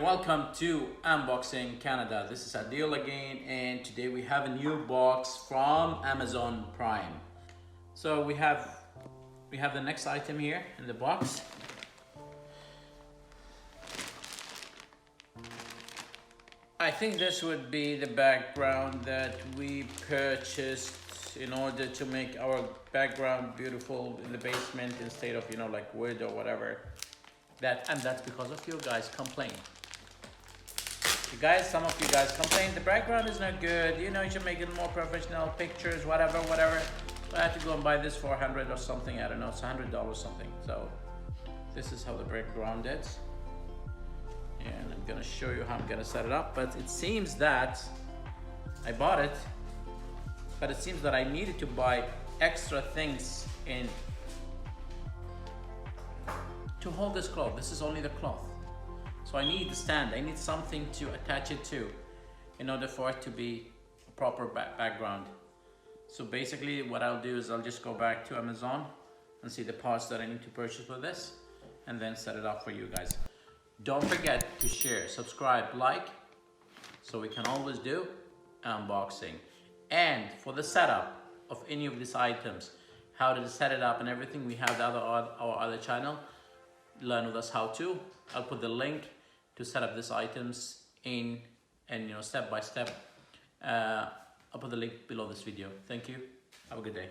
welcome to Unboxing Canada. This is Adil again, and today we have a new box from Amazon Prime. So we have the next item here in the box. I think this would be the background that we purchased in order to make our background beautiful in the basement instead of, like wood or whatever. And that's because of you guys complain. Some of you guys complain the background is not good, you should make it more professional, pictures, whatever. So I had to go and buy this for $100 or something, I don't know, it's $100 something. So this is how the background is. And I'm gonna show you how I'm gonna set it up, but it seems that I bought it, but it seems that I needed to buy extra things in to hold this cloth. This is only the cloth. So I need the stand, I need something to attach it to in order for it to be a proper background. So basically what I'll do is I'll just go back to Amazon and see the parts that I need to purchase for this and then set it up for you guys. Don't forget to share, subscribe, like, so we can always do unboxing. And for the setup of any of these items, how to set it up and everything, we have our other channel, Learn With Us How To. I'll put the link to set up these items in and step by step. I'll put the link below this video. Thank you. Have a good day.